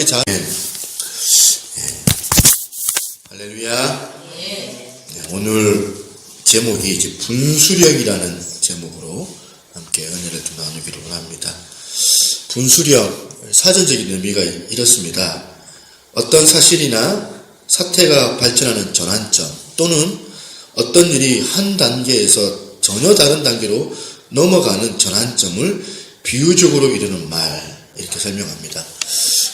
자, 할렐루야. 오늘 제목이 이제 분수령이라는 제목으로 함께 은혜를 좀 나누기로 합니다. 분수령, 사전적인 의미가 이렇습니다. 어떤 사실이나 사태가 발전하는 전환점 또는 어떤 일이 한 단계에서 전혀 다른 단계로 넘어가는 전환점을 비유적으로 이루는 말, 이렇게 설명합니다.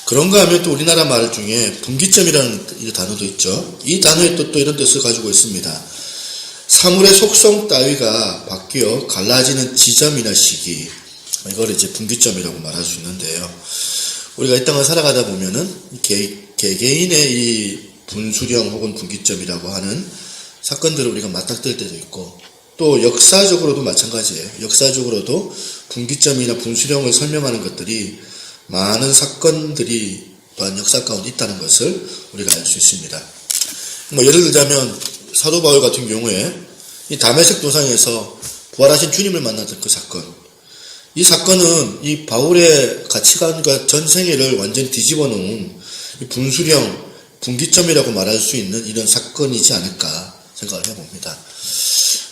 그런가 하면 또 우리나라 말 중에 분기점이라는 단어도 있죠. 이 단어의 또 이런 뜻을 가지고 있습니다. 사물의 속성 따위가 바뀌어 갈라지는 지점이나 시기, 이걸 이제 분기점이라고 말할 수 있는데요. 우리가 이 땅을 살아가다 보면은 개개인의 이 분수령 혹은 분기점이라고 하는 사건들을 우리가 맞닥뜨릴 때도 있고, 또 역사적으로도 마찬가지예요. 역사적으로도 분기점이나 분수령을 설명하는 것들이 많은 사건들이 또한 역사 가운데 있다는 것을 우리가 알 수 있습니다. 예를 들자면 사도 바울 같은 경우에 이 다메섹 도상에서 부활하신 주님을 만났던 그 사건, 이 사건은 이 바울의 가치관과 전생애를 완전히 뒤집어 놓은 이 분수령, 분기점이라고 말할 수 있는 이런 사건이지 않을까 생각을 해봅니다.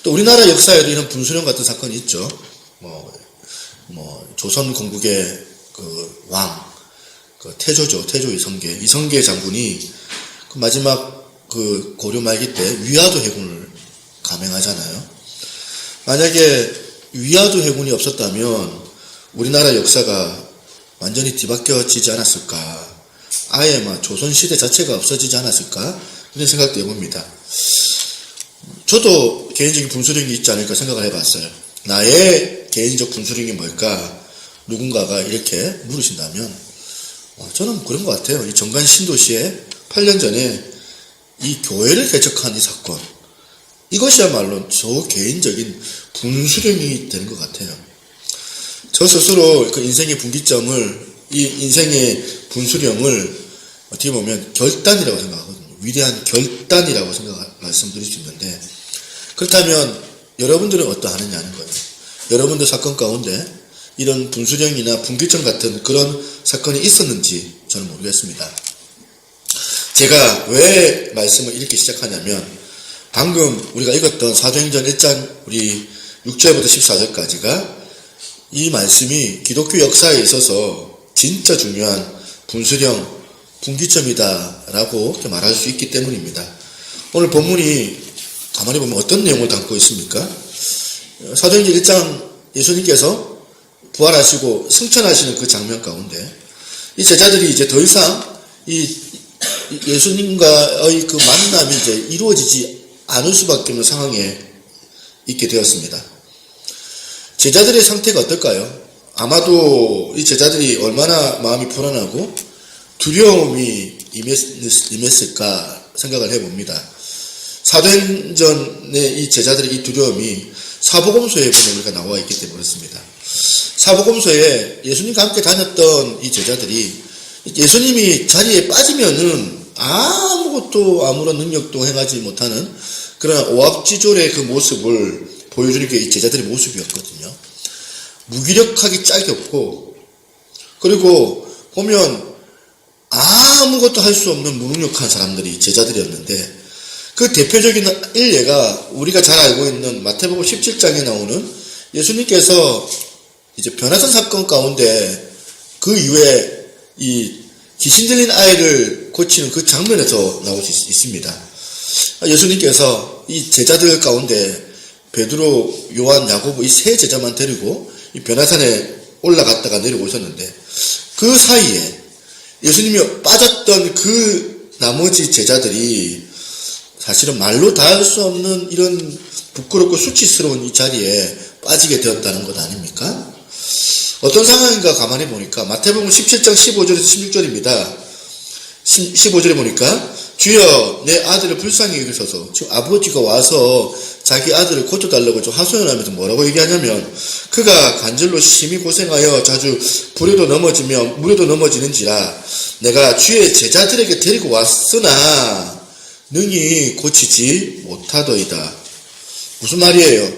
또 우리나라 역사에도 이런 분수령 같은 사건이 있죠. 조선 건국의 그 왕, 그 태조죠. 태조 이성계 장군이 그 마지막 그 고려 말기 때 위화도 해군을 감행하잖아요. 만약에 위화도 해군이 없었다면 우리나라 역사가 완전히 뒤바뀌어지지 않았을까? 아예 조선시대 자체가 없어지지 않았을까? 이런 생각도 해봅니다. 저도 개인적인 분수령이 있지 않을까 생각을 해봤어요. 나의 개인적 분수령이 뭘까? 누군가가 이렇게 물으신다면 저는 그런 것 같아요. 이 정관 신도시에 8년 전에 이 교회를 개척한 이 사건, 이것이야말로 저 개인적인 분수령이 되는 것 같아요. 저 스스로 그 인생의 분기점을, 이 인생의 분수령을 어떻게 보면 결단이라고 생각하거든요. 위대한 결단이라고 말씀드릴 수 있는데, 그렇다면 여러분들은 어떠하느냐는 거예요. 여러분들 사건 가운데 이런 분수령이나 분기점 같은 그런 사건이 있었는지 저는 모르겠습니다. 제가 왜 말씀을 이렇게 시작하냐면, 방금 우리가 읽었던 사도행전 1장 우리 6절부터 14절까지가 이 말씀이 기독교 역사에 있어서 진짜 중요한 분수령, 분기점이다라고 이렇게 말할 수 있기 때문입니다. 오늘 본문이 가만히 보면 어떤 내용을 담고 있습니까? 사도행전 1장 예수님께서 부활하시고 승천하시는 그 장면 가운데 이 제자들이 이제 더 이상 이 예수님과의 그 만남이 이제 이루어지지 않을 수밖에 없는 상황에 있게 되었습니다. 제자들의 상태가 어떨까요? 아마도 이 제자들이 얼마나 마음이 불안하고 두려움이 임했을까 생각을 해봅니다. 사도행전의 이 제자들의 이 두려움이 사복음서에 보면 우리가 나와 있기 때문에 그렇습니다. 사복음서에 예수님과 함께 다녔던 이 제자들이 예수님이 자리에 빠지면은 아무것도 아무런 능력도 행하지 못하는 그런 오합지졸의 그 모습을 보여주는 게 이 제자들의 모습이었거든요. 무기력하기 짝이 없고, 그리고 보면 아무것도 할 수 없는 무능력한 사람들이 제자들이었는데, 그 대표적인 일례가 우리가 잘 알고 있는 마태복음 17장에 나오는 예수님께서 이제 변화산 사건 가운데 그 이후에 이 귀신 들린 아이를 고치는 그 장면에서 나올 수 있습니다. 예수님께서 이 제자들 가운데 베드로, 요한, 야고보 이 세 제자만 데리고 이 변화산에 올라갔다가 내려오셨는데, 그 사이에 예수님이 빠졌던 그 나머지 제자들이 사실은 말로 다 할 수 없는 이런 부끄럽고 수치스러운 이 자리에 빠지게 되었다는 것 아닙니까? 어떤 상황인가 가만히 보니까 마태복음 17장 15절에서 16절입니다. 15절에 보니까 주여 내 아들을 불쌍히 여기소서. 지금 아버지가 와서 자기 아들을 고쳐달라고 좀 하소연하면서 뭐라고 얘기하냐면, 그가 간절로 심히 고생하여 자주 불에도 넘어지며 물에도 넘어지는지라 내가 주의 제자들에게 데리고 왔으나 능히 고치지 못하더이다. 무슨 말이에요?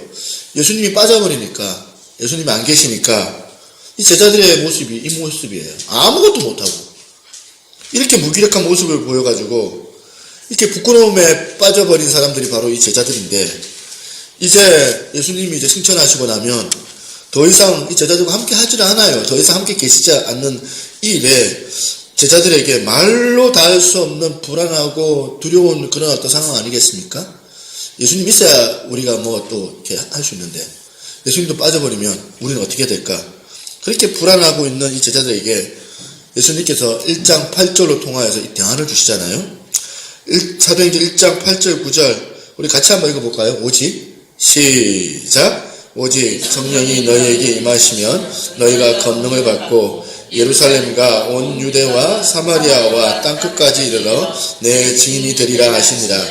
예수님이 빠져버리니까, 예수님이 안 계시니까 이 제자들의 모습이 이 모습이에요. 아무것도 못하고 이렇게 무기력한 모습을 보여가지고 이렇게 부끄러움에 빠져버린 사람들이 바로 이 제자들인데, 이제 예수님이 이제 승천하시고 나면 더 이상 이 제자들과 함께 하지를 않아요. 더 이상 함께 계시지 않는 이 일에 제자들에게 말로 다 할 수 없는 불안하고 두려운 그런 어떤 상황 아니겠습니까? 예수님 있어야 우리가 뭐 또 이렇게 할 수 있는데, 예수님도 빠져버리면 우리는 어떻게 될까? 그렇게 불안하고 있는 이 제자들에게 예수님께서 1장 8절로 통하여서 이 대안을 주시잖아요. 사도행전 1장 8절 9절 우리 같이 한번 읽어볼까요? 오직 시작. 오직 성령이 너희에게 임하시면 너희가 권능을 받고 예루살렘과 온 유대와 사마리아와 땅끝까지 이르러 내 증인이 되리라 하시니라.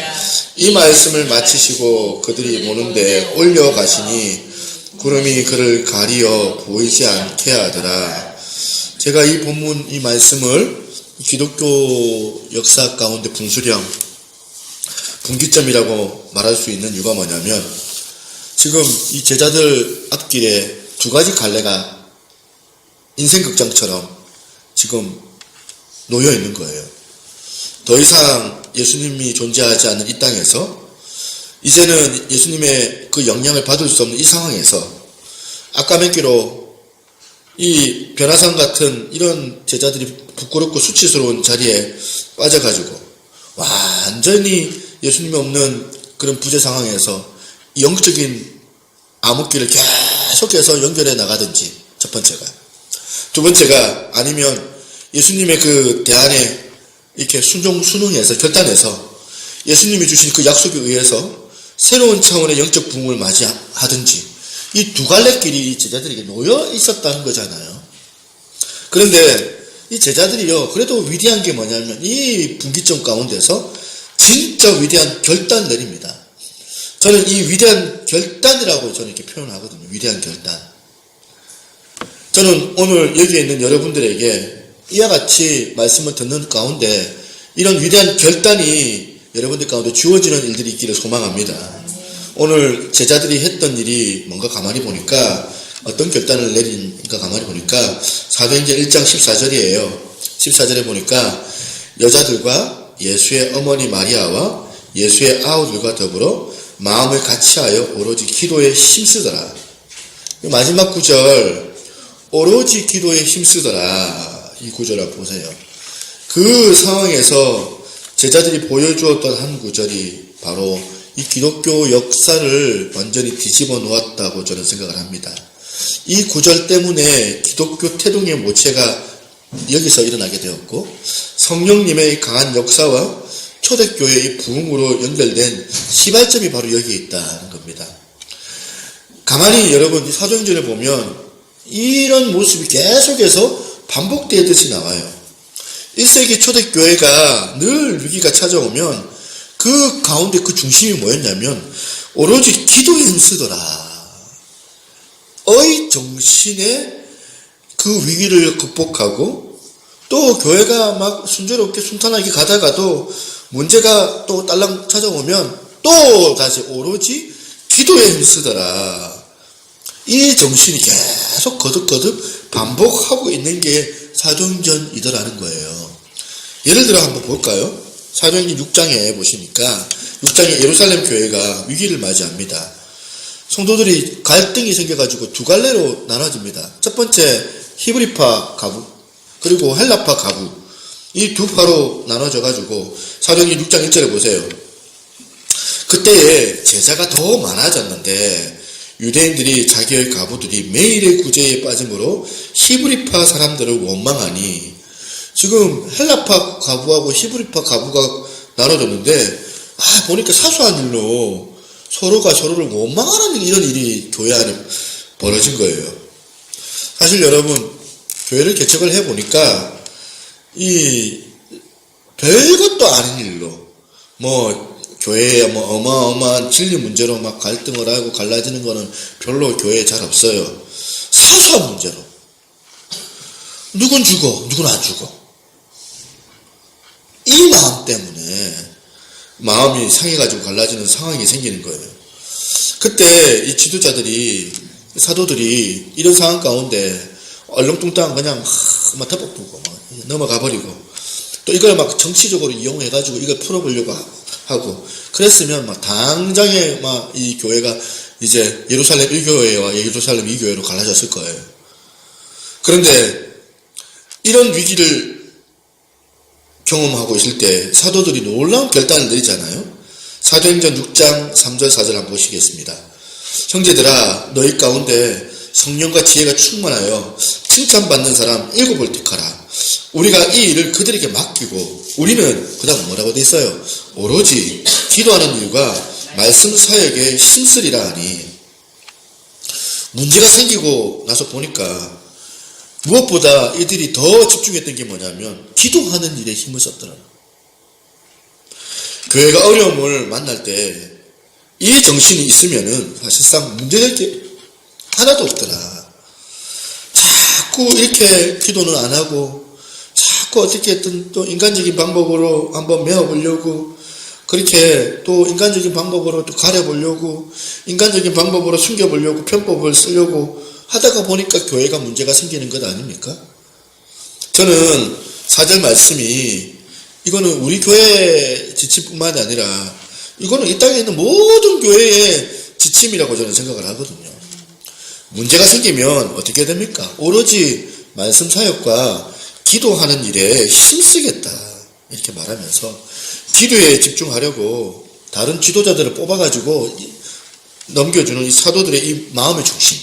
이 말씀을 마치시고 그들이 보는데 올려가시니 구름이 그를 가리어 보이지 않게 하더라. 제가 이 본문 이 말씀을 기독교 역사 가운데 분기점이라고 말할 수 있는 이유가 뭐냐면, 지금 이 제자들 앞길에 두 가지 갈래가 인생극장처럼 지금 놓여 있는 거예요. 더 이상 예수님이 존재하지 않는 이 땅에서 이제는 예수님의 그 영향을 받을 수 없는 이 상황에서 아까 맺기로 이 변화산 같은 이런 제자들이 부끄럽고 수치스러운 자리에 빠져가지고 완전히 예수님이 없는 그런 부재 상황에서 영적인 암흑기를 계속해서 연결해 나가든지, 첫 번째가. 두 번째가, 아니면 예수님의 그 대안에 이렇게 순응해서, 결단해서 예수님이 주신 그 약속에 의해서 새로운 차원의 영적 부흥을 맞이하든지, 이 두 갈래 길이 제자들에게 놓여 있었다는 거잖아요. 그런데 이 제자들이요, 그래도 위대한 게 뭐냐면 이 분기점 가운데서 진짜 위대한 결단 내립니다. 저는 이 위대한 결단이라고 저는 이렇게 표현하거든요. 위대한 결단. 저는 오늘 여기에 있는 여러분들에게 이와 같이 말씀을 듣는 가운데 이런 위대한 결단이 여러분들 가운데 주어지는 일들이 있기를 소망합니다. 오늘 제자들이 했던 일이 뭔가 가만히 보니까, 어떤 결단을 내린가 가만히 보니까 사도행전 1장 14절이에요. 14절에 보니까 여자들과 예수의 어머니 마리아와 예수의 아우들과 더불어 마음을 같이하여 오로지 기도에 힘쓰더라. 마지막 구절, 오로지 기도에 힘쓰더라. 이 구절을 보세요. 그 상황에서 제자들이 보여주었던 한 구절이 바로 이 기독교 역사를 완전히 뒤집어 놓았다고 저는 생각을 합니다. 이 구절 때문에 기독교 태동의 모체가 여기서 일어나게 되었고, 성령님의 강한 역사와 초대교회의 부흥으로 연결된 시발점이 바로 여기에 있다는 겁니다. 가만히 여러분 사도행전을 보면 이런 모습이 계속해서 반복되듯이 나와요. 1세기 초대교회가 늘 위기가 찾아오면 그 가운데 그 중심이 뭐였냐면 오로지 기도에 힘쓰더라. 의 정신에 그 위기를 극복하고, 또 교회가 막 순조롭게 순탄하게 가다가도 문제가 또 딸랑 찾아오면 또 다시 오로지 기도에 힘쓰더라. 이 정신이 계속 거듭거듭 반복하고 있는 게 사도행전이더라는 거예요. 예를 들어 한번 볼까요? 사도행전 6장에 보시니까 6장에 예루살렘 교회가 위기를 맞이합니다. 성도들이 갈등이 생겨가지고 두 갈래로 나눠집니다. 첫 번째 히브리파 가부, 그리고 헬라파 가부, 이 두 파로 나눠져가지고 사도행전 6장 1절에 보세요. 그때에 제자가 더 많아졌는데 유대인들이 자기의 가부들이 매일의 구제에 빠짐으로 히브리파 사람들을 원망하니, 지금 헬라파 가부하고 히브리파 가부가 나눠졌는데 보니까 사소한 일로 서로가 서로를 원망하는 이런 일이 교회 안에 벌어진 거예요. 사실 여러분, 교회를 개척을 해보니까 이 별것도 아닌 일로 교회에 어마어마한 진리 문제로 막 갈등을 하고 갈라지는 거는 별로 교회에 잘 없어요. 사소한 문제로 누군 죽어, 누군 안 죽어, 이 마음 때문에 마음이 상해가지고 갈라지는 상황이 생기는 거예요. 그때 이 지도자들이, 사도들이 이런 상황 가운데 얼렁뚱땅 그냥 막 덮어보고 넘어가 버리고 또 이걸 막 정치적으로 이용해가지고 이걸 풀어보려고 하고, 그랬으면 막 당장에 막 이 교회가 이제 예루살렘 1교회와 예루살렘 2교회로 갈라졌을 거예요. 그런데 이런 위기를 경험하고 있을 때 사도들이 놀라운 결단을 내리잖아요. 사도행전 6장 3절 4절 한번 보시겠습니다. 형제들아, 너희 가운데 성령과 지혜가 충만하여 칭찬받는 사람 7을 택하라. 우리가 이 일을 그들에게 맡기고, 우리는 그 다음 뭐라고 돼 있어요? 오로지 기도하는 일과 말씀 사역에 힘쓰리라 하니. 문제가 생기고 나서 보니까 무엇보다 이들이 더 집중했던 게 뭐냐면 기도하는 일에 힘을 썼더라. 교회가 어려움을 만날 때 이 정신이 있으면은 사실상 문제될 게 하나도 없더라. 자꾸 이렇게 기도는 안 하고, 자꾸 어떻게든 또 인간적인 방법으로 한번 메워보려고, 그렇게 또 인간적인 방법으로 또 가려보려고, 인간적인 방법으로 숨겨보려고 편법을 쓰려고 하다가 보니까 교회가 문제가 생기는 것 아닙니까? 저는 4절 말씀이, 이거는 우리 교회의 지침뿐만이 아니라 이거는 이 땅에 있는 모든 교회의 지침이라고 저는 생각을 하거든요. 문제가 생기면 어떻게 됩니까? 오로지 말씀 사역과 기도하는 일에 힘쓰겠다, 이렇게 말하면서 기도에 집중하려고 다른 지도자들을 뽑아가지고 넘겨주는 이 사도들의 이 마음의 중심,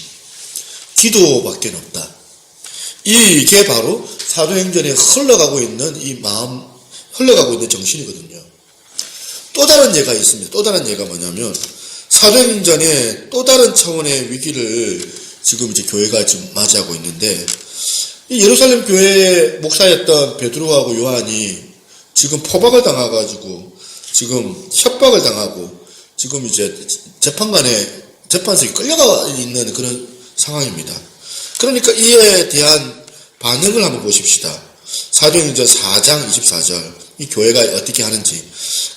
기도밖에 없다. 이게 바로 사도행전에 흘러가고 있는 이 마음, 흘러가고 있는 정신이거든요. 또 다른 예가 있습니다. 또 다른 예가 뭐냐면, 사도행전에 또 다른 차원의 위기를 지금 이제 교회가 지금 맞이하고 있는데, 이 예루살렘 교회의 목사였던 베드로하고 요한이 지금 포박을 당해가지고, 지금 협박을 당하고, 지금 이제 재판소에 끌려가 있는 그런 상황입니다. 그러니까 이에 대한 반응을 한번 보십시다. 사도행전 4장 24절, 이 교회가 어떻게 하는지.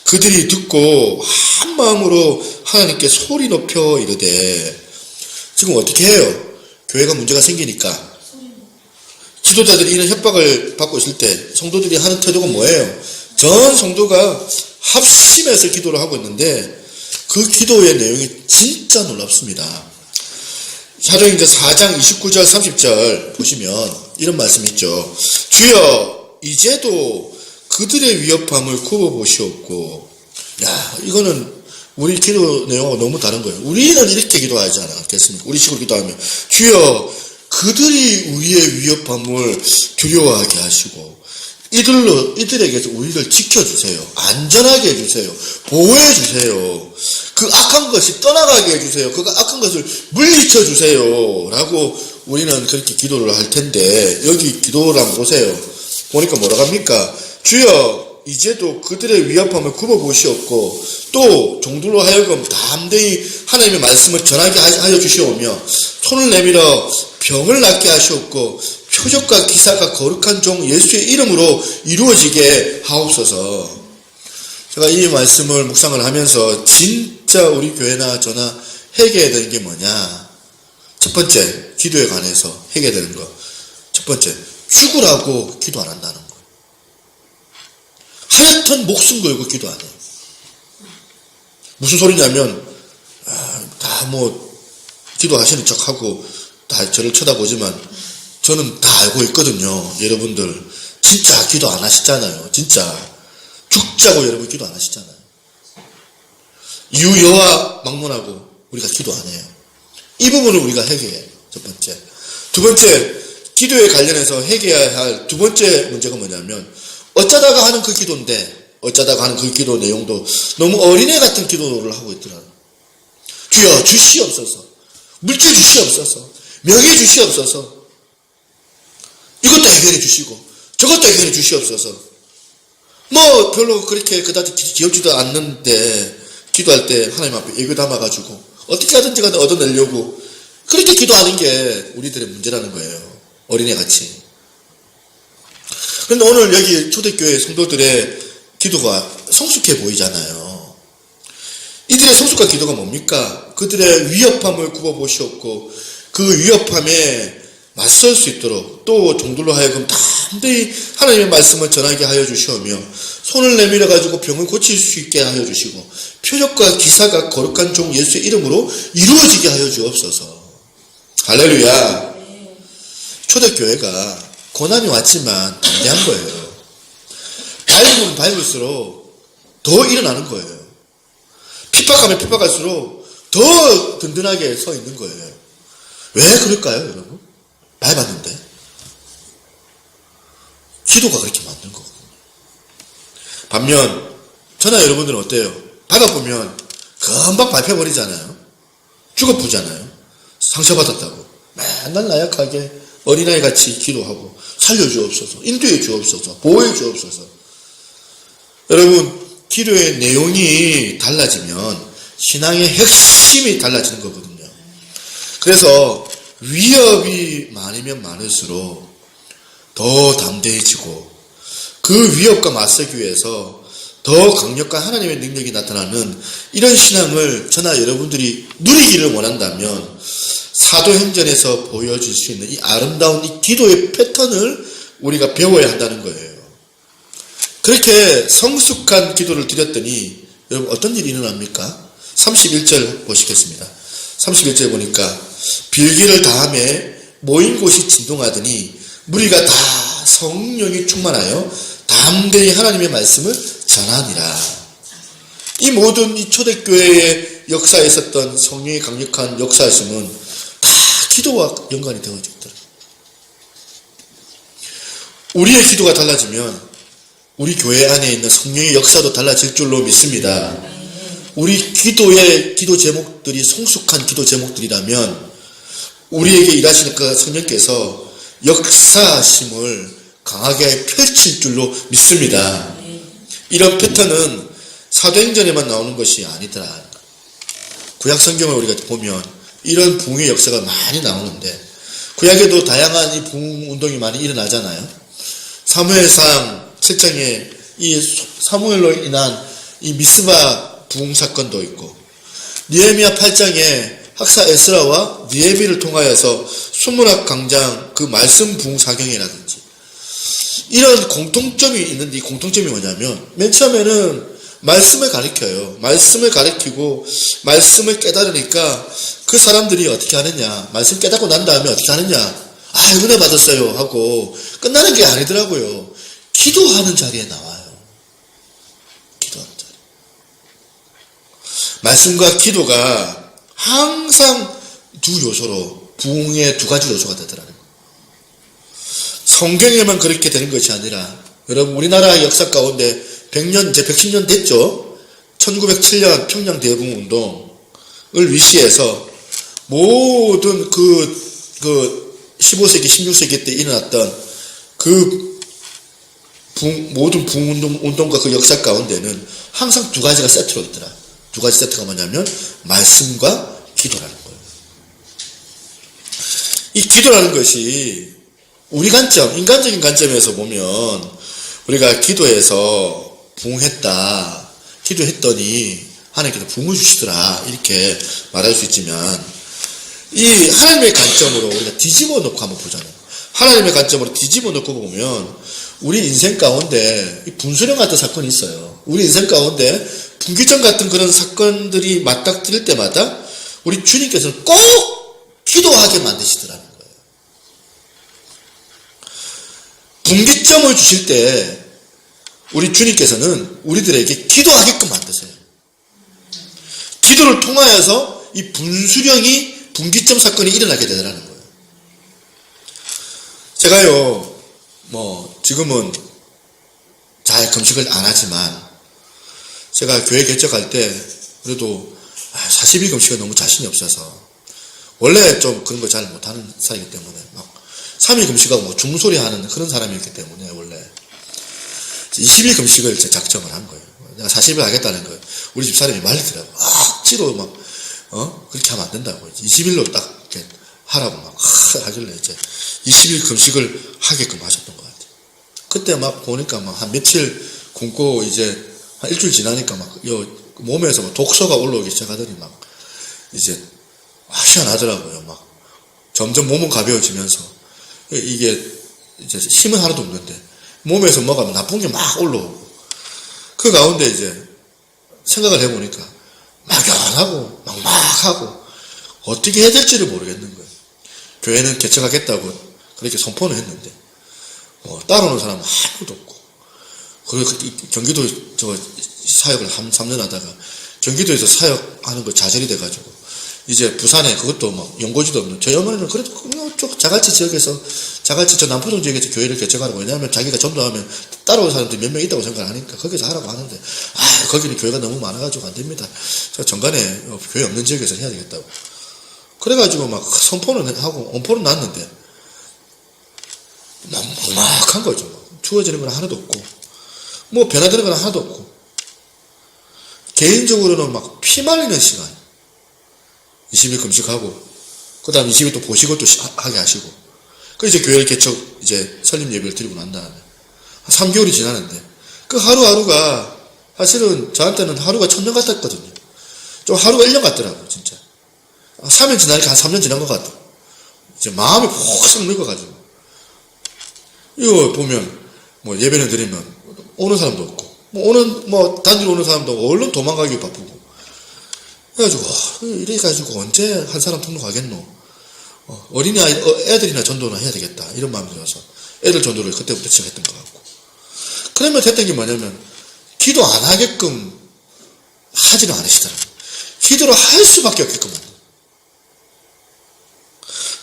그들이 듣고 한 마음으로 하나님께 소리 높여 이르되, 지금 어떻게 해요? 교회가 문제가 생기니까 지도자들이 이런 협박을 받고 있을 때 성도들이 하는 태도가 뭐예요? 전 성도가 합심해서 기도를 하고 있는데 그 기도의 내용이 진짜 놀랍습니다. 사도행전 4장 29절 30절 보시면 이런 말씀이 있죠. 주여, 이제도 그들의 위협함을 굽어보시옵고. 야, 이거는 우리 기도 내용하고 너무 다른 거예요. 우리는 이렇게 기도하지 않겠습니까? 우리 식으로 기도하면, 주여, 그들이 우리의 위협함을 두려워하게 하시고 이들에게서 우리를 지켜주세요. 안전하게 해주세요. 보호해주세요. 그 악한 것이 떠나가게 해주세요. 그 악한 것을 물리쳐주세요. 라고 우리는 그렇게 기도를 할 텐데, 여기 기도를 한번 보세요. 보니까 뭐라고 합니까? 주여, 이제도 그들의 위협함을 굽어보시옵고, 또 종들로 하여금 담대히 하나님의 말씀을 전하게 하여 주시오며, 손을 내밀어 병을 낫게 하시옵고, 표적과 기사가 거룩한 종 예수의 이름으로 이루어지게 하옵소서. 제가 이 말씀을 묵상을 하면서 진짜 우리 교회나 저나 해결해야 되는 게 뭐냐. 첫 번째, 기도에 관해서 해결해야 되는 거. 첫 번째, 죽으라고 기도 안 한다는 거. 하여튼 목숨 걸고 기도 안 해요. 무슨 소리냐면, 다 기도하시는 척하고 다 저를 쳐다보지만 저는 다 알고 있거든요. 여러분들 진짜 기도 안 하시잖아요. 진짜 죽자고 여러분 기도 안 하시잖아요. 유여와 막론하고 우리가 기도 안 해요. 이 부분을 우리가 해결해요. 첫 번째. 두 번째, 기도에 관련해서 해결해야 할 두 번째 문제가 뭐냐면, 어쩌다가 하는 그 기도인데, 어쩌다가 하는 그 기도 내용도 너무 어린애 같은 기도를 하고 있더라고요. 주여 주시옵소서, 물질 주시옵소서, 명예 주시옵소서, 이것도 해결해 주시고 저것도 해결해 주시옵소서. 별로 그렇게 그다지 귀엽지도 않는데 기도할 때 하나님 앞에 애교 담아가지고 어떻게 하든지 간에 얻어내려고 그렇게 기도하는 게 우리들의 문제라는 거예요. 어린애같이. 그런데 오늘 여기 초대교회 성도들의 기도가 성숙해 보이잖아요. 이들의 성숙한 기도가 뭡니까? 그들의 위협함을 굽어보시옵고 그 위협함에 맞설 수 있도록 또 종들로 하여금 담대히 하나님의 말씀을 전하게 하여 주시오며 손을 내밀어 가지고 병을 고칠 수 있게 하여 주시고 표적과 기사가 거룩한 종 예수의 이름으로 이루어지게 하여 주옵소서. 할렐루야. 초대교회가 고난이 왔지만 담대한 거예요. 밟으면 밟을수록 더 일어나는 거예요. 핍박하면 핍박할수록 더 든든하게 서 있는 거예요. 왜 그럴까요, 여러분? 밟았는데. 기도가 그렇게 만든 거거든요. 반면 저나 여러분들은 어때요? 밟아보면 금방 밟혀버리잖아요. 죽어보잖아요. 상처받았다고 맨날 나약하게 어린아이 같이 기도하고 살려주옵소서, 인도해 주옵소서, 보호해 주옵소서. 여러분, 기도의 내용이 달라지면 신앙의 핵심이 달라지는 거거든요. 그래서 위협이 많으면 많을수록 더 담대해지고 그 위협과 맞서기 위해서 더 강력한 하나님의 능력이 나타나는 이런 신앙을 저나 여러분들이 누리기를 원한다면 사도행전에서 보여줄 수 있는 이 아름다운 이 기도의 패턴을 우리가 배워야 한다는 거예요. 그렇게 성숙한 기도를 드렸더니 여러분 어떤 일이 일어납니까? 31절 보시겠습니다. 31절 보니까 빌기를 다함에 모인 곳이 진동하더니 무리가 다 성령이 충만하여 담대히 하나님의 말씀을 전하니라. 이 모든 이 초대교회의 역사에 있었던 성령의 강력한 역사였음은 다 기도와 연관이 되어졌더라. 우리의 기도가 달라지면 우리 교회 안에 있는 성령의 역사도 달라질 줄로 믿습니다. 우리 기도의 기도 제목들이 성숙한 기도 제목들이라면 우리에게 일하시는 그 성령께서 역사심을 강하게 펼칠 줄로 믿습니다. 이런 패턴은 사도행전에만 나오는 것이 아니더라. 구약 성경을 우리가 보면 이런 부흥의 역사가 많이 나오는데 구약에도 다양한 이 부흥 운동이 많이 일어나잖아요. 사무엘상 7장에 이 사무엘로 인한 이 미스바 부흥 사건도 있고 느헤미야 8장에 학사 에스라와 느헤미를 통하여서 수문학 강장 그 말씀 부흥 사경이라든지 이런 공통점이 있는데 이 공통점이 뭐냐면 맨 처음에는 말씀을 가르쳐요. 말씀을 가르치고 말씀을 깨달으니까 그 사람들이 어떻게 하느냐, 말씀 깨닫고 난 다음에 어떻게 하느냐, 은혜 받았어요 하고 끝나는 게 아니더라고요. 기도하는 자리에 나와요. 기도하는 자리. 말씀과 기도가 항상 두 요소로 부흥의 두 가지 요소가 되더라는 거예요. 성경에만 그렇게 되는 것이 아니라 여러분 우리나라 역사 가운데 100년 이제 110년 됐죠. 1907년 평양 대부흥 운동을 위시해서 모든 그 15세기 16세기 때 일어났던 그 모든 부흥 운동과 그 역사 가운데는 항상 두 가지가 세트로 있더라. 두 가지 세트가 뭐냐면 말씀과 기도라는 거예요. 이 기도라는 것이 우리 관점, 인간적인 관점에서 보면 우리가 기도해서 부흥했다, 기도했더니 하나님께서 부흥을 주시더라 이렇게 말할 수 있지만 이 하나님의 관점으로 우리가 뒤집어 놓고 한번 보잖아요. 하나님의 관점으로 뒤집어 놓고 보면 우리 인생 가운데 분수령 같은 사건이 있어요. 우리 인생 가운데 분기점 같은 그런 사건들이 맞닥뜨릴 때마다 우리 주님께서는 꼭 기도하게 만드시더라는 거예요. 분기점을 주실 때 우리 주님께서는 우리들에게 기도하게끔 만드세요. 기도를 통하여서 이 분기점 사건이 일어나게 되더라는 거예요. 제가요, 지금은 잘 금식을 안 하지만, 제가 교회 개척할 때, 그래도 40일 금식은 너무 자신이 없어서, 원래 좀 그런 거 잘 못하는 사람이기 때문에, 3일 금식하고 중소리 하는 그런 사람이었기 때문에, 원래. 20일 금식을 작정을 한 거예요. 내가 40일 하겠다는 거예요. 우리 집 사람이 말리더라고. 억지로 그렇게 하면 안 된다고. 20일로 딱 이렇게 하라고 하길래 이제 20일 금식을 하게끔 하셨던 것 같아요. 그때 보니까 한 며칠 굶고 이제 한 일주일 지나니까 몸에서 독소가 올라오기 시작하더니 이제 희한하더라고요. 점점 몸은 가벼워지면서 이게 이제 힘은 하나도 없는데 몸에서 뭐가 나쁜 게 막 올라오고 그 가운데 이제 생각을 해보니까 막연하고 막막하고 어떻게 해야 될지를 모르겠는 거예요. 교회는 개척하겠다고 그렇게 선포는 했는데 따라오는 사람은 아무도 없고 그리고 경기도 사역을 3년 하다가 경기도에서 사역하는 거 좌절이 돼가지고 이제 부산에 그것도 막 연고지도 없는 저희 어머니는 그래도 쪽 자갈치 지역에서 자갈치 저 남포동 지역에서 교회를 개척하라고 왜냐하면 자기가 전도하면 따라오는 사람들이 몇 명 있다고 생각을 하니까 거기서 하라고 하는데 거기는 교회가 너무 많아가지고 안 됩니다. 제가 정관에 교회 없는 지역에서 해야 되겠다고 그래가지고 막 선포는 하고 엄포는 났는데 막막한 거죠. 주어지는 건 하나도 없고 뭐 변화되는 건 하나도 없고 개인적으로는 막 피말리는 시간 20일 금식하고 그 다음 20일 또 보시고 또 하게 하시고 그 이제 교회를 개척 이제 설립 예배를 드리고 난 다음에 한 3개월이 지나는데 그 하루하루가 사실은 저한테는 하루가 1000년 같았거든요. 좀 하루가 1년 같더라고요. 진짜 3년 지나니까 한 3년 지난 것 같아. 이제 마음이 폭삭 늙어가지고 이거 보면 뭐 예배를 드리면 오는 사람도 없고 단지로 오는 사람도 없고 얼른 도망가기 바쁘고 그래가지고 이래가지고 언제 한 사람 등록하겠노? 어린아이 애들이나 전도나 해야 되겠다 이런 마음이 들어서 애들 전도를 그때부터 시작했던 것 같고 그러면 됐던 게 뭐냐면 기도 안 하게끔 하지는 않으시더라고요. 기도를 할 수밖에 없게끔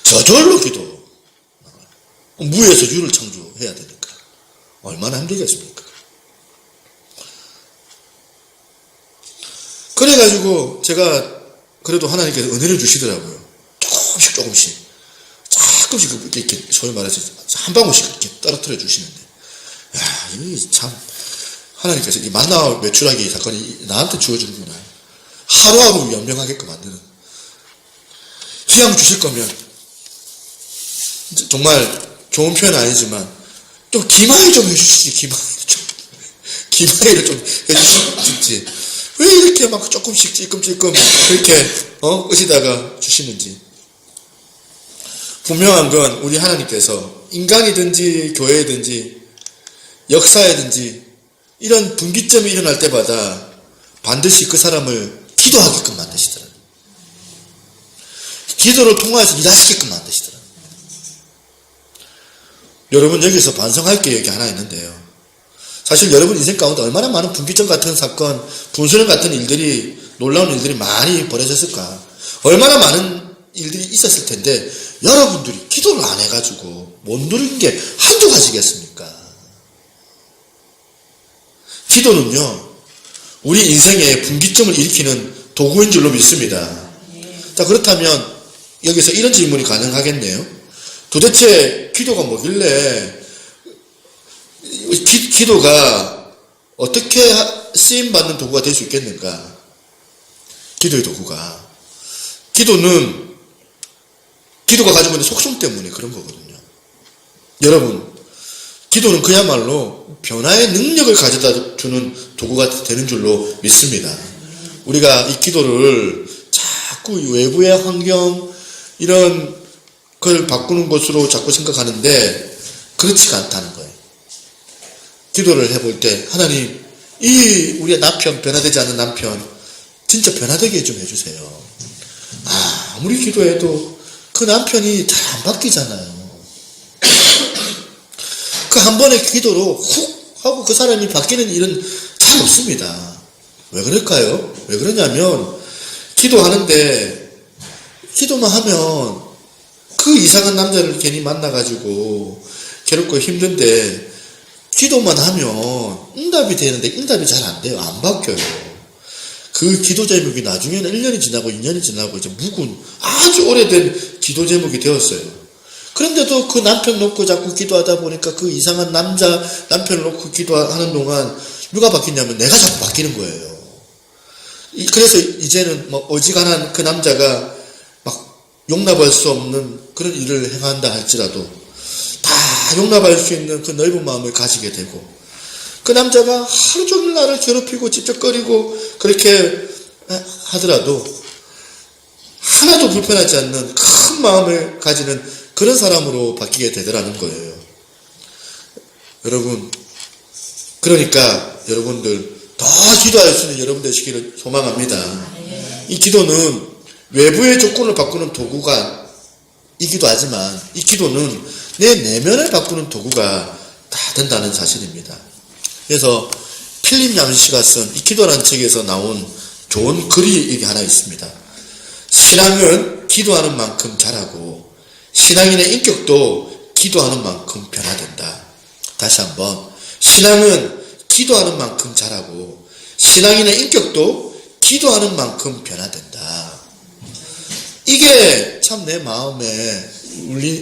저절로 기도 무에서 유를 창조해야 되니까 얼마나 힘들겠습니까? 그래가지고 제가 그래도 하나님께서 은혜를 주시더라고요. 조금씩 이렇게 소위 말해서 한 방울씩 이렇게 떨어뜨려 주시는데 이 참 하나님께서 이 만나 매출하기 사건이 나한테 주어지는구나. 하루하루 연명하게끔 만드는 희망 주실 거면 정말 좋은 표현은 아니지만 좀 기마이 좀 해주시지. 기마이를 좀 해주시지. 왜 이렇게 막 조금씩 찔끔찔끔 그렇게 으시다가 주시는지. 분명한 건 우리 하나님께서 인간이든지 교회든지 역사에든지 이런 분기점이 일어날 때마다 반드시 그 사람을 기도하게끔 만드시더라고요. 기도를 통해서 일하시게끔 만드시더라고요. 여러분 여기서 반성할 게 여기 하나 있는데요. 사실 여러분 인생 가운데 얼마나 많은 분기점 같은 사건, 분수령 같은 일들이 놀라운 일들이 많이 벌어졌을까. 얼마나 많은 일들이 있었을 텐데 여러분들이 기도를 안 해가지고 못 누린 게 한두 가지겠습니까? 기도는요 우리 인생의 분기점을 일으키는 도구인 줄로 믿습니다. 자 그렇다면 여기서 이런 질문이 가능하겠네요. 도대체 기도가 뭐길래 기도가 어떻게 쓰임받는 도구가 될 수 있겠는가? 기도의 도구가 기도가 가지고 있는 속성 때문에 그런 거거든요. 여러분 기도는 그야말로 변화의 능력을 가져다 주는 도구가 되는 줄로 믿습니다. 우리가 이 기도를 자꾸 외부의 환경 이런 걸 바꾸는 것으로 자꾸 생각하는데 그렇지가 않다는 거예요. 기도를 해볼 때 하나님 우리의 남편 변화되지 않는 남편 진짜 변화되게 좀 해주세요. 아무리 기도해도 그 남편이 잘 안 바뀌잖아요. 그 한 번의 기도로 훅 하고 그 사람이 바뀌는 일은 잘 없습니다. 왜 그럴까요? 왜 그러냐면 기도하는데 기도만 하면 그 이상한 남자를 괜히 만나가지고 괴롭고 힘든데 기도만 하면 응답이 되는데 응답이 잘 안 돼요. 안 바뀌어요. 그 기도 제목이 나중에는 1년이 지나고 2년이 지나고 이제 묵은 아주 오래된 기도 제목이 되었어요. 그런데도 그 남편 놓고 자꾸 기도하다 보니까 그 이상한 남편을 놓고 기도하는 동안 누가 바뀌냐면 내가 자꾸 바뀌는 거예요. 그래서 이제는 뭐 어지간한 그 남자가 막 용납할 수 없는 그런 일을 행한다 할지라도 다 용납할 수 있는 그 넓은 마음을 가지게 되고 그 남자가 하루 종일 나를 괴롭히고 찝쩍거리고 그렇게 하더라도 하나도 불편하지 않는 큰 마음을 가지는 그런 사람으로 바뀌게 되더라는 거예요. 여러분, 그러니까 여러분들 더 기도할 수 있는 여러분 되시기를 소망합니다. 이 기도는 외부의 조건을 바꾸는 도구가 이기도 하지만 이 기도는 내 내면을 바꾸는 도구가 다 된다는 사실입니다. 그래서 필립 얌시가 쓴 이 기도라는 책에서 나온 좋은 글이 하나 있습니다. 신앙은 기도하는 만큼 자라고 신앙인의 인격도 기도하는 만큼 변화된다. 다시 한번, 신앙은 기도하는 만큼 자라고 신앙인의 인격도 기도하는 만큼 변화된다. 이게 참 내 마음에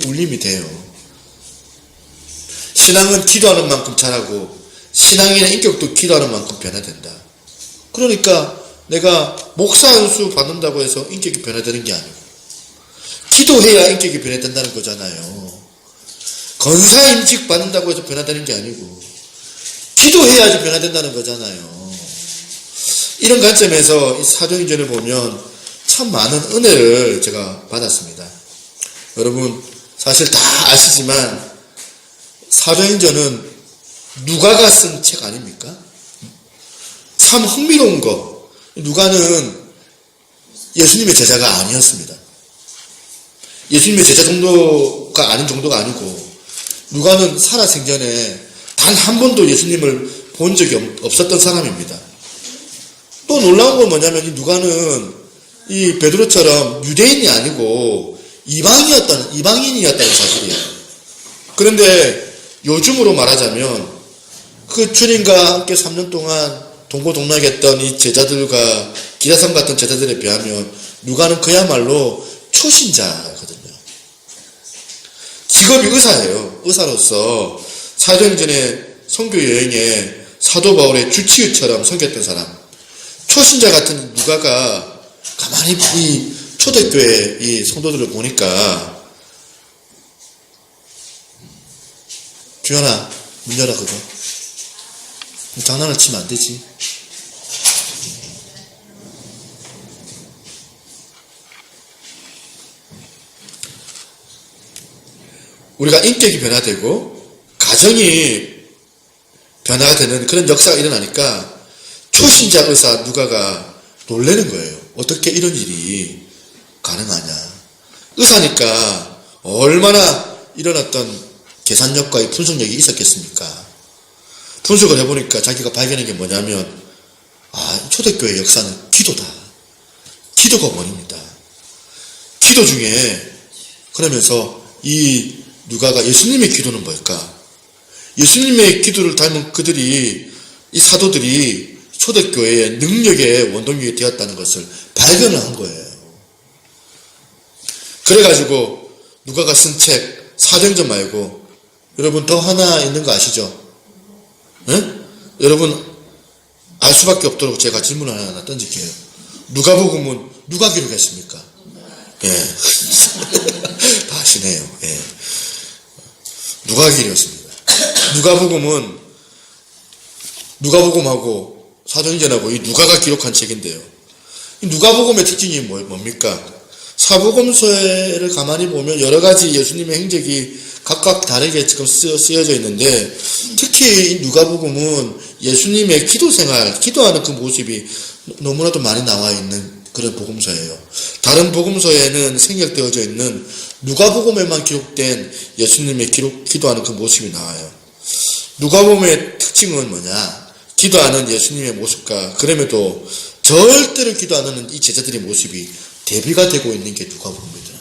울림이 돼요. 신앙은 기도하는 만큼 자라고 신앙인의 인격도 기도하는 만큼 변화된다. 그러니까 내가 목사 안수 받는다고 해서 인격이 변화되는 게 아니고 기도해야 인격이 변화된다는 거잖아요. 권사 임직 받는다고 해서 변화되는 게 아니고 기도해야지 변화된다는 거잖아요. 이런 관점에서 이 사도행전을 보면 참 많은 은혜를 제가 받았습니다. 여러분 사실 다 아시지만 사도행전은 누가가 쓴 책 아닙니까? 참 흥미로운 거, 누가는 예수님의 제자가 아니었습니다. 예수님의 제자 정도가 아닌 정도가 아니고 누가는 살아생전에 단 한 번도 예수님을 본 적이 없었던 사람입니다. 또 놀라운 건 뭐냐면 이 누가는 이 베드로처럼 유대인이 아니고 이방인이었다는 사실이에요. 그런데 요즘으로 말하자면 그 주님과 함께 3년 동안 동고동락했던 이 제자들과 기라성 같은 제자들에 비하면 누가는 그야말로 초신자거든요. 직업이 의사예요. 의사로서 사도행전의 선교 여행에 사도 바울의 주치의처럼 섬겼던 사람. 초신자 같은 누가가 가만히 이 초대교회 이 성도들을 보니까 주연아 문 열어 그거. 장난을 치면 안 되지. 우리가 인격이 변화되고 가정이 변화가 되는 그런 역사가 일어나니까 초신자 의사 누가가 놀라는 거예요. 어떻게 이런 일이 가능하냐. 의사니까 얼마나 이런 어떤 계산력과 이 분석력이 있었겠습니까? 분석을 해보니까 자기가 발견한 게 뭐냐면 초대교회 역사는 기도다. 기도가 원입니다. 기도 중에 그러면서 이 누가가 예수님의 기도는 뭘까? 예수님의 기도를 닮은 그들이 이 사도들이 초대교회의 능력의 원동력이 되었다는 것을 발견을 한 거예요. 그래가지고 누가가 쓴 책 사도행전 말고 여러분 더 하나 있는 거 아시죠? 네? 여러분 알 수밖에 없도록 제가 질문 하나 던질게요. 누가복음은 누가 기록했습니까? 예. 다 아시네요. 예. 누가 기록했습니다. 누가복음하고 사도행전하고 이 누가가 기록한 책인데요. 이 누가복음의 특징이 뭡니까? 사복음서를 가만히 보면 여러 가지 예수님의 행적이 각각 다르게 지금 쓰여져 있는데 특히 이 누가복음은 예수님의 기도 생활, 기도하는 그 모습이 너무나도 많이 나와 있는 그런 복음서예요. 다른 복음서에는 생략되어져 있는 누가복음에만 기록된 예수님의 기도하는 그 모습이 나와요. 누가복음의 특징은 뭐냐? 기도하는 예수님의 모습과 그럼에도 절대로 기도 안 하는 이 제자들의 모습이 대비가 되고 있는 게 누가복음입니다.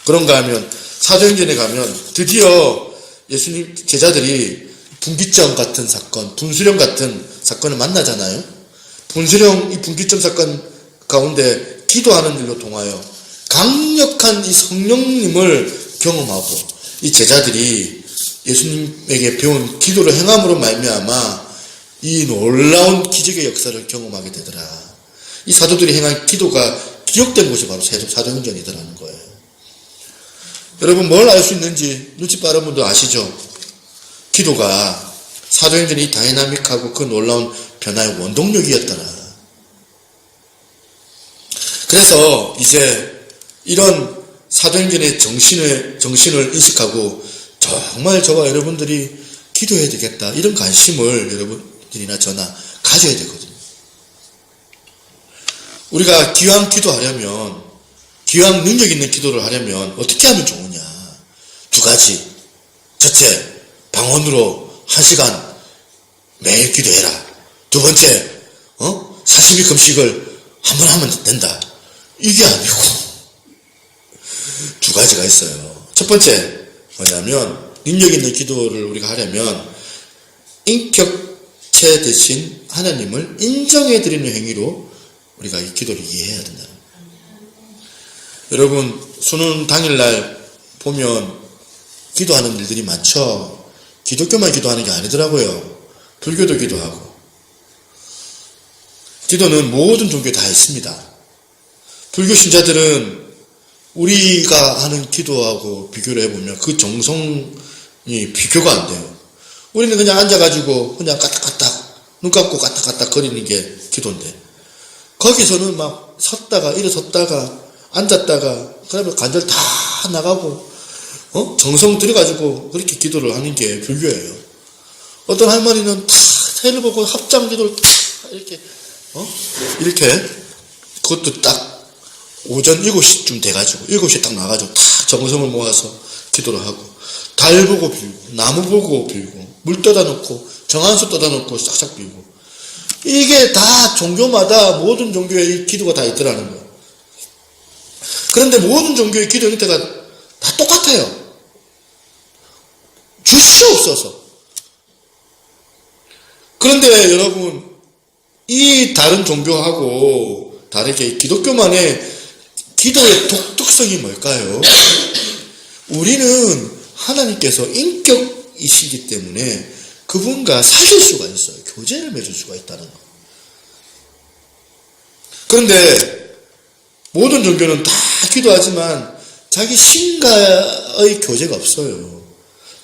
그런가 하면 사도행전에 가면 드디어 예수님 제자들이 분기점 같은 사건, 분수령 같은 사건을 만나잖아요. 분수령 이 분기점 사건 가운데 기도하는 일로 통하여 강력한 이 성령님을 경험하고 이 제자들이 예수님에게 배운 기도를 행함으로 말미암아 이 놀라운 기적의 역사를 경험하게 되더라. 이 사도들이 행한 기도가 기록된 곳이 바로 사도행전이더라는 거예요. 여러분 뭘 알 수 있는지 눈치 빠른 분도 아시죠? 기도가 사도행전이 다이나믹하고 그 놀라운 변화의 원동력이었더라. 그래서 이제 이런 사도행전의 정신을 인식하고 정말 저와 여러분들이 기도해야 되겠다. 이런 관심을 여러분들이나 저나 가져야 되거든요. 우리가 기왕 기도하려면, 기왕 능력 있는 기도를 하려면 어떻게 하면 좋으냐. 두 가지. 첫째, 방언으로 1시간 매일 기도해라. 두 번째, 40일 금식을 한 번 하면 된다. 이게 아니고 두 가지가 있어요. 첫 번째 뭐냐면, 능력 있는 기도를 우리가 하려면 인격체 대신 하나님을 인정해드리는 행위로 우리가 이 기도를 이해해야 된다. 여러분, 수능 당일날 보면 기도하는 일들이 많죠. 기독교만 기도하는 게 아니더라고요. 불교도 기도하고. 기도는 모든 종교에 다 있습니다. 불교 신자들은 우리가 하는 기도하고 비교를 해보면 그 정성이 비교가 안 돼요. 우리는 그냥 앉아가지고 그냥 까딱까딱 눈 감고 까딱까딱 거리는 게 기도인데, 거기서는 막 섰다가 일어섰다가 앉았다가 그다음에 관절 다 나가고 정성 들여가지고 그렇게 기도를 하는 게 불교예요. 어떤 할머니는 다 새를 보고 합장 기도를 다 이렇게 그것도 딱 오전 7시쯤 돼가지고 7시에 딱 나가지고 다 정성을 모아서 기도를 하고, 달 보고 빌고 나무 보고 빌고 물 떠다 놓고 정한수 떠다 놓고 싹싹 빌고, 이게 다 종교마다 모든 종교에 이 기도가 다 있더라는 거예요. 그런데 모든 종교의 기도 형태가 다 똑같아요. 주시 없어서. 그런데 여러분, 이 다른 종교하고 다르게 기독교만의 기도의 독특성이 뭘까요? 우리는 하나님께서 인격이시기 때문에 그분과 사귈 수가 있어요. 교제를 맺을 수가 있다는 거. 그런데 모든 종교는 다 기도하지만 자기 신과의 교제가 없어요.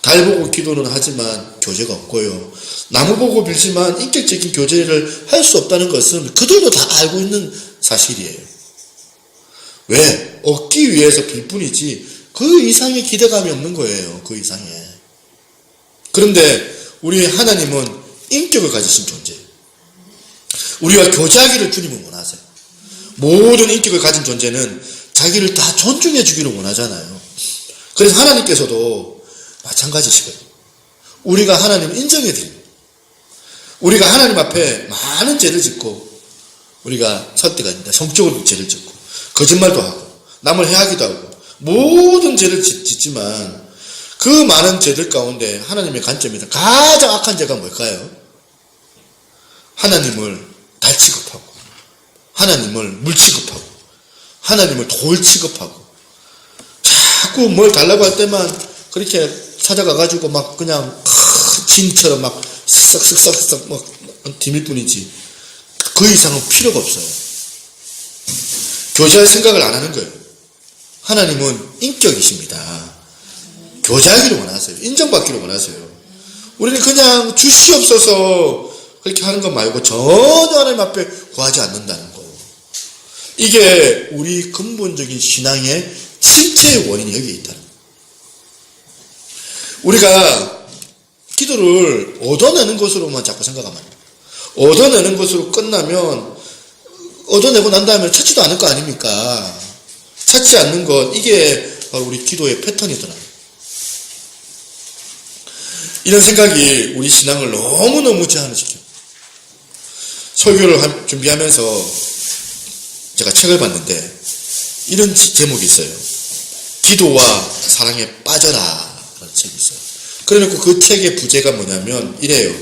달 보고 기도는 하지만 교제가 없고요. 나무 보고 빌지만 인격적인 교제를 할 수 없다는 것은 그들도 다 알고 있는 사실이에요. 왜? 얻기 위해서 빌 뿐이지 그 이상의 기대감이 없는 거예요. 그 이상의. 그런데 우리 하나님은 인격을 가지신 존재예요. 우리와 교제하기를 주님은 원하세요. 모든 인격을 가진 존재는 자기를 다 존중해 주기를 원하잖아요. 그래서 하나님께서도 마찬가지시거든요. 우리가 하나님을 인정해 드립니다. 우리가 하나님 앞에 많은 죄를 짓고 우리가 설 때가 있는데, 성적으로 죄를 짓고 거짓말도 하고 남을 해하기도 하고 모든 죄를 짓지만 그 많은 죄들 가운데 하나님의 관점에서 가장 악한 죄가 뭘까요? 하나님을 달 취급하고 하나님을 물 취급하고 하나님을 돌 취급하고 자꾸 뭘 달라고 할 때만 그렇게 찾아가가지고 막 그냥 진처럼 막 쓱쓱쓱쓱 막 디밀 뿐이지 그 이상은 필요가 없어요. 교제할 생각을 안 하는 거예요. 하나님은 인격이십니다. 교제하기를 원하세요. 인정받기를 원하세요. 우리는 그냥 주시옵소서 그렇게 하는 것 말고 전혀 하나님 앞에 구하지 않는다는 거예요. 이게 우리 근본적인 신앙의 실제의 원인이 여기에 있다는 거예요. 우리가 기도를 얻어내는 것으로만 자꾸 생각하면 안 돼요. 얻어내는 것으로 끝나면 얻어내고 난 다음에 찾지도 않을 거 아닙니까? 찾지 않는 것, 이게 바로 우리 기도의 패턴이더라고요. 이런 생각이 우리 신앙을 너무너무 제한시켜요. 설교를 준비하면서 제가 책을 봤는데 이런 제목이 있어요. 기도와 사랑에 빠져라 라는 책이 있어요. 그래놓고 그 책의 부제가 뭐냐면 이래요.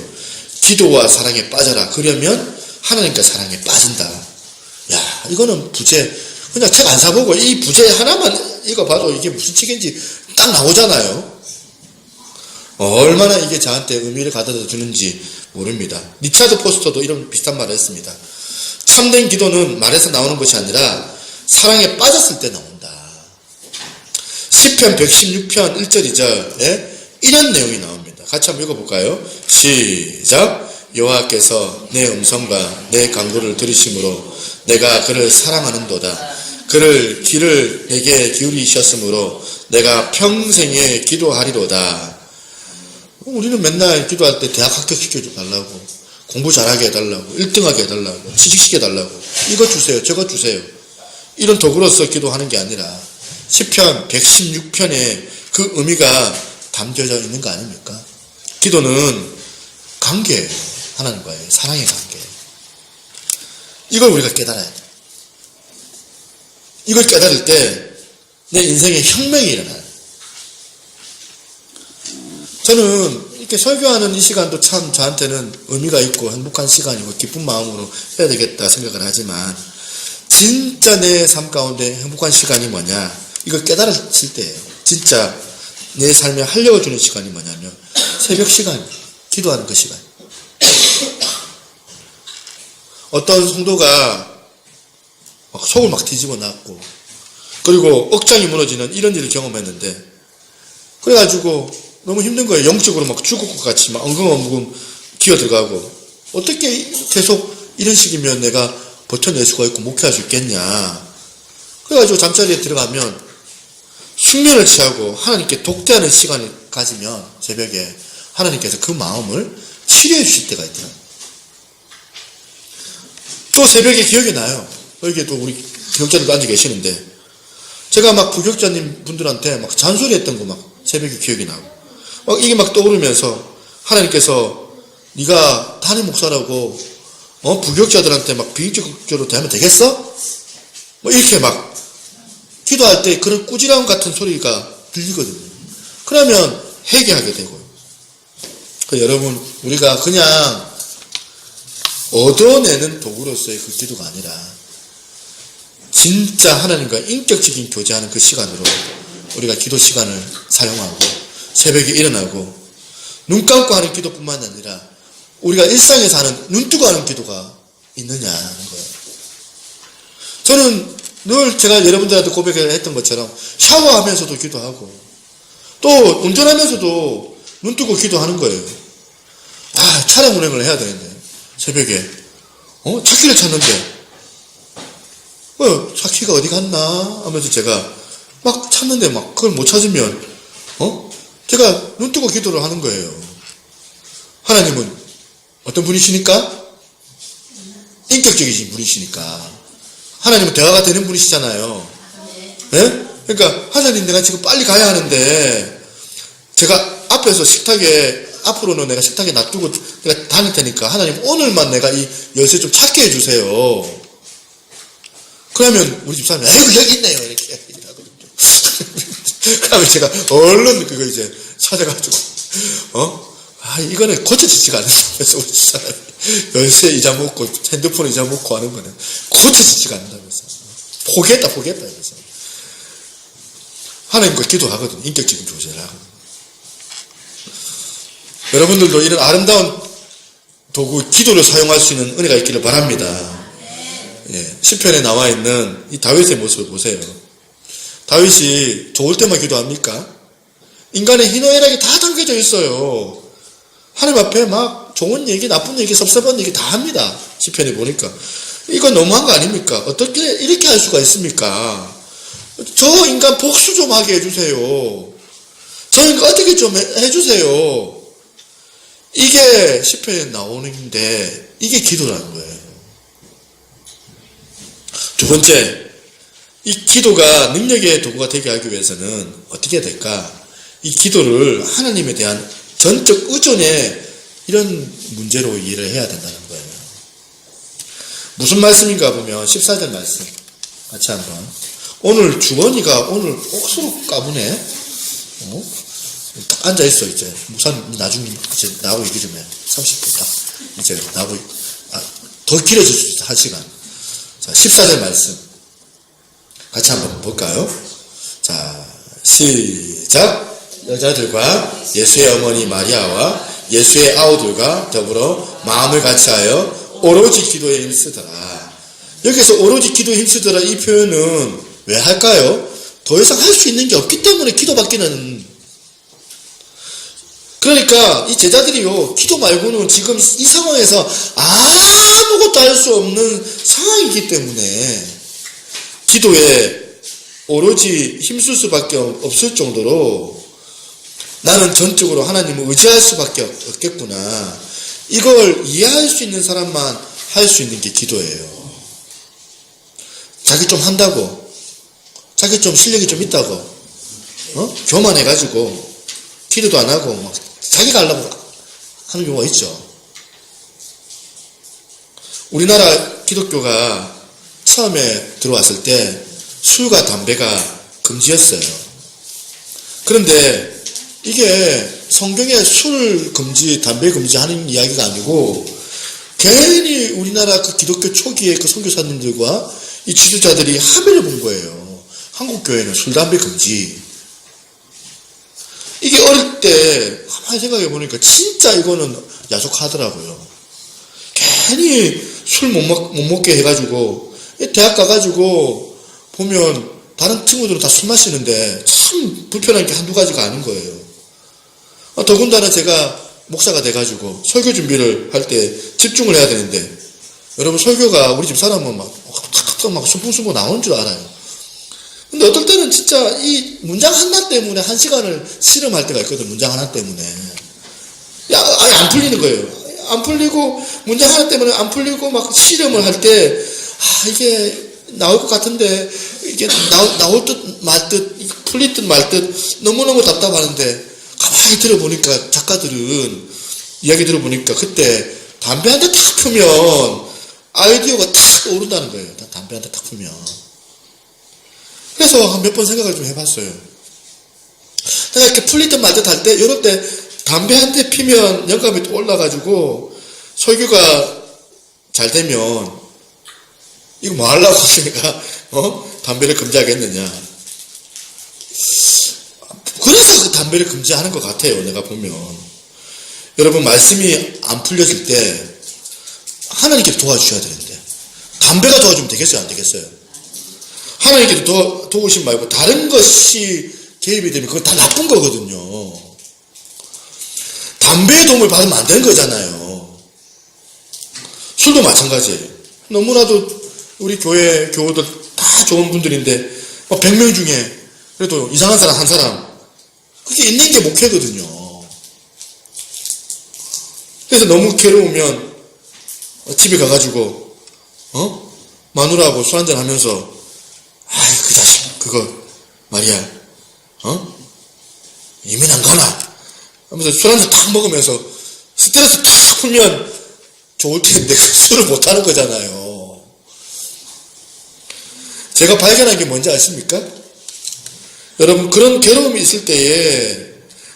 기도와 사랑에 빠져라. 그러면 하나님과 사랑에 빠진다. 야, 이거는 부제, 그냥 책 안 사보고 이 부제 하나만 읽어봐도 이게 무슨 책인지 딱 나오잖아요. 얼마나 이게 저한테 의미를 가져다 주는지 모릅니다. 리차드 포스터도 이런 비슷한 말을 했습니다. 참된 기도는 말에서 나오는 것이 아니라 사랑에 빠졌을 때 나온다. 시편 116편 1절 2절에 이런 내용이 나옵니다. 같이 한번 읽어볼까요? 시작. 여호와께서 내 음성과 내 간구를 들으심으로 내가 그를 사랑하는도다. 그를 귀를 내게 기울이셨으므로 내가 평생에 기도하리로다. 우리는 맨날 기도할 때 대학 합격시켜달라고, 공부 잘하게 해달라고, 1등하게 해달라고, 취직시켜달라고, 이것 주세요, 저것 주세요. 이런 도구로서 기도하는 게 아니라 시편 116편에 그 의미가 담겨져 있는 거 아닙니까? 기도는 관계예요. 하나님과의 사랑의 관계. 이걸 우리가 깨달아야 돼요. 이걸 깨달을 때 내 인생에 혁명이 일어나요. 저는 이렇게 설교하는 이 시간도 참 저한테는 의미가 있고 행복한 시간이고 기쁜 마음으로 해야 되겠다 생각을 하지만 진짜 내 삶 가운데 행복한 시간이 뭐냐, 이걸 깨달았을 때예요. 진짜 내 삶에 활력을 주는 시간이 뭐냐면 새벽 시간, 기도하는 그 시간. 어떤 성도가 막 속을 막 뒤집어 놨고 그리고 억장이 무너지는 이런 일을 경험했는데, 그래가지고 너무 힘든 거예요. 영적으로 막 죽을 것 같이 막 엉금엉금 기어 들어가고, 어떻게 계속 이런 식이면 내가 버텨낼 수가 있고 목회할 수 있겠냐. 그래가지고 잠자리에 들어가면 숙면을 취하고 하나님께 독대하는 시간을 가지면 새벽에 하나님께서 그 마음을 치료해 주실 때가 있더라고요. 또 새벽에 기억이 나요. 여기에 또 우리 기억자들도 앉아 계시는데, 제가 막 부격자님 분들한테 막 잔소리했던 거 막 새벽에 기억이 나고, 막 이게 막 떠오르면서 하나님께서 네가 담임 목사라고 부격자들한테 막 비인격적으로 대하면 되겠어? 뭐 이렇게 막 기도할 때 그런 꾸지람 같은 소리가 들리거든요. 그러면 회개하게 되고요. 여러분, 우리가 그냥 얻어내는 도구로서의 그 기도가 아니라 진짜 하나님과 인격적인 교제하는 그 시간으로 우리가 기도 시간을 사용하고 새벽에 일어나고 눈 감고 하는 기도뿐만 아니라 우리가 일상에서 하는 눈 뜨고 하는 기도가 있느냐 하는 거예요. 저는 늘 제가 여러분들한테 고백했던 것처럼 샤워하면서도 기도하고 또 운전하면서도 눈 뜨고 기도하는 거예요. 차량 운행을 해야 되는데 새벽에 차키를 찾는데 차키가 어디 갔나 하면서 제가 막 찾는데 막 그걸 못 찾으면 제가 눈 뜨고 기도를 하는 거예요. 하나님은 어떤 분이시니까? 인격적이신 분이시니까. 하나님은 대화가 되는 분이시잖아요. 네? 그러니까 하나님, 내가 지금 빨리 가야 하는데 제가 앞에서 식탁에, 앞으로는 내가 식탁에 놔두고 내가 다닐 테니까 하나님 오늘만 내가 이 열쇠 좀 찾게 해주세요. 그러면 우리 집사람이 아이고 여기 있네요 이렇게 하거든요. 그러면 제가 얼른 그거 이제 찾아가지고 이거는 고쳐지지가 않는다면서 우리 집사람이 열쇠 잊어먹고 핸드폰 잊어먹고 하는 거는 고쳐지지가 않는다면서 포기했다 이러면서 하나님과 기도하거든요. 인격적인 교제를 하거든요. 여러분들도 이런 아름다운 도구 기도를 사용할 수 있는 은혜가 있기를 바랍니다. 시편에 나와 있는 이 다윗의 모습을 보세요. 다윗이 좋을 때만 기도합니까? 인간의 희노애락이 다 담겨져 있어요. 하나님 앞에 막 좋은 얘기, 나쁜 얘기, 섭섭한 얘기 다 합니다. 시편에 보니까. 이건 너무한 거 아닙니까? 어떻게 이렇게 할 수가 있습니까? 저 인간 복수 좀 하게 해주세요. 저 인간 어떻게 좀 해주세요. 이게 시편에 나오는데 이게 기도라는 거예요. 두 번째, 이 기도가 능력의 도구가 되게 하기 위해서는 어떻게 해야 될까? 이 기도를 하나님에 대한 전적 의존의 이런 문제로 이해를 해야 된다는 거예요. 무슨 말씀인가 보면 14절 말씀 같이 한번. 오늘 주원이가 오늘 억수로 까부네. 딱 앉아있어 이제. 목사님 나중에 이제 나하고 얘기 좀 해. 30분 딱 이제 나하고 더 길어질 수 있어. 1시간. 자, 14절 말씀 같이 한번 볼까요? 자, 시작. 여자들과 예수의 어머니 마리아와 예수의 아우들과 더불어 마음을 같이하여 오로지 기도에 힘쓰더라. 여기서 오로지 기도에 힘쓰더라 이 표현은 왜 할까요? 더 이상 할 수 있는 게 없기 때문에 기도받기는. 그러니까 이 제자들이요, 기도 말고는 지금 이 상황에서 아무것도 할 수 없는 상황이기 때문에 기도에 오로지 힘쓸 수밖에 없을 정도로 나는 전적으로 하나님을 의지할 수밖에 없겠구나. 이걸 이해할 수 있는 사람만 할 수 있는 게 기도예요. 자기 좀 한다고, 자기 좀 실력이 좀 있다고, 교만해가지고 기도도 안 하고 막 자기가 하려고 하는 경우가 있죠. 우리나라 기독교가 처음에 들어왔을 때 술과 담배가 금지였어요. 그런데 이게 성경에 술 금지, 담배 금지 하는 이야기가 아니고 괜히 우리나라 그 기독교 초기에 그 선교사님들과 이 지도자들이 합의를 본 거예요. 한국 교회는 술, 담배 금지. 이게 어릴 때 가만히 생각해 보니까 진짜 이거는 야속하더라고요. 괜히 술 못 먹게 해가지고 대학 가가지고 보면 다른 친구들은 다 술 마시는데 참 불편한 게 한두 가지가 아닌 거예요. 더군다나 제가 목사가 돼가지고 설교 준비를 할 때 집중을 해야 되는데 여러분 설교가 우리 집 사람은 막 탁탁탁 막 순풍순풍 나오는 줄 알아요. 근데 어떨 때는 진짜 이 문장 하나 때문에 1시간을 씨름할 때가 있거든. 문장 하나 때문에. 아예 안 풀리는 거예요. 안 풀리고 문장 하나 때문에 안 풀리고 막 씨름을 할 때 이게 나올 것 같은데 이게 나올 듯 말 듯 풀릴 듯 말 듯 너무너무 답답하는데 가만히 들어보니까 작가들은 이야기 들어보니까 그때 담배 한 대 탁 펴면 아이디어가 탁 오른다는 거예요. 담배 한 대 탁 펴면. 그래서 한 몇 번 생각을 좀 해봤어요. 내가 이렇게 풀릴 듯 말 듯 할 때 이럴 때 담배 한 대 피면 영감이 또 올라가지고 설교가 잘 되면 이거 뭐 하려고 내가 담배를 금지하겠느냐. 그래서 그 담배를 금지하는 것 같아요. 내가 보면 여러분 말씀이 안 풀려질 때 하나님께서 도와주셔야 되는데 담배가 도와주면 되겠어요? 안 되겠어요? 하나님께서 도우신 말고 다른 것이 개입이 되면 그건 다 나쁜 거거든요. 담배의 도움을 받으면 안 되는 거잖아요. 술도 마찬가지예요. 너무나도 우리 교회 교우들 다 좋은 분들인데 100명 중에 그래도 이상한 사람 한 사람 그게 있는 게 목회거든요. 그래서 너무 괴로우면 집에 가가지고 마누라하고 술 한잔 하면서 그 자식 그거 말이야 이민 안 가나 하면서 술 한잔 탁 먹으면서 스트레스 탁 풀면 좋을 텐데 술을 못 하는 거잖아요. 제가 발견한 게 뭔지 아십니까? 여러분 그런 괴로움이 있을 때에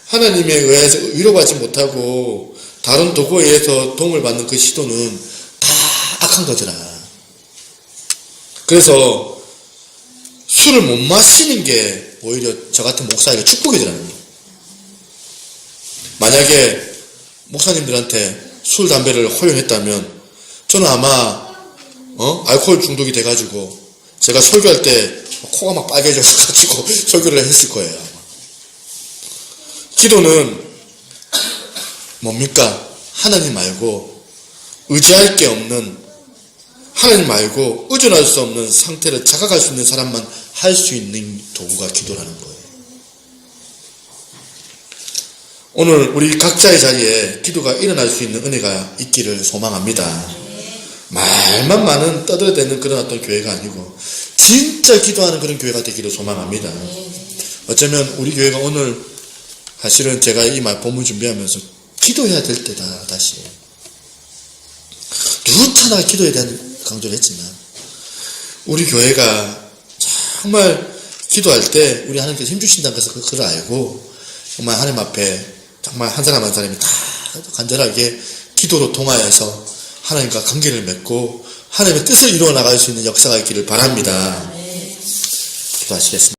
하나님에 의해서 위로받지 못하고 다른 도구에 의해서 도움을 받는 그 시도는 다 악한 거더라. 그래서 술을 못 마시는 게 오히려 저 같은 목사에게 축복이더라는 거예요. 만약에 목사님들한테 술, 담배를 허용했다면 저는 아마 알코올 중독이 돼가지고 제가 설교할 때 코가 막 빨개져가지고 설교를 했을 거예요. 기도는 뭡니까? 하나님 말고 의지할 게 없는, 하나님 말고 의존할 수 없는 상태를 자각할 수 있는 사람만 할 수 있는 도구가 기도라는 거예요. 오늘 우리 각자의 자리에 기도가 일어날 수 있는 은혜가 있기를 소망합니다. 말만 많은 떠들어대는 그런 어떤 교회가 아니고 진짜 기도하는 그런 교회가 되기를 소망합니다. 어쩌면 우리 교회가 오늘 사실은 제가 이 말 본문 준비하면서 기도해야 될 때다 다시 누차나 기도에 대한 강조를 했지만 우리 교회가 정말 기도할 때 우리 하나님께서 힘주신다는 것을 그걸 알고 정말 하나님 앞에 정말 한 사람 한 사람이 다 간절하게 기도로 통하여서 하나님과 관계를 맺고 하나님의 뜻을 이루어 나갈 수 있는 역사가 있기를 바랍니다. 기도하시겠습니다.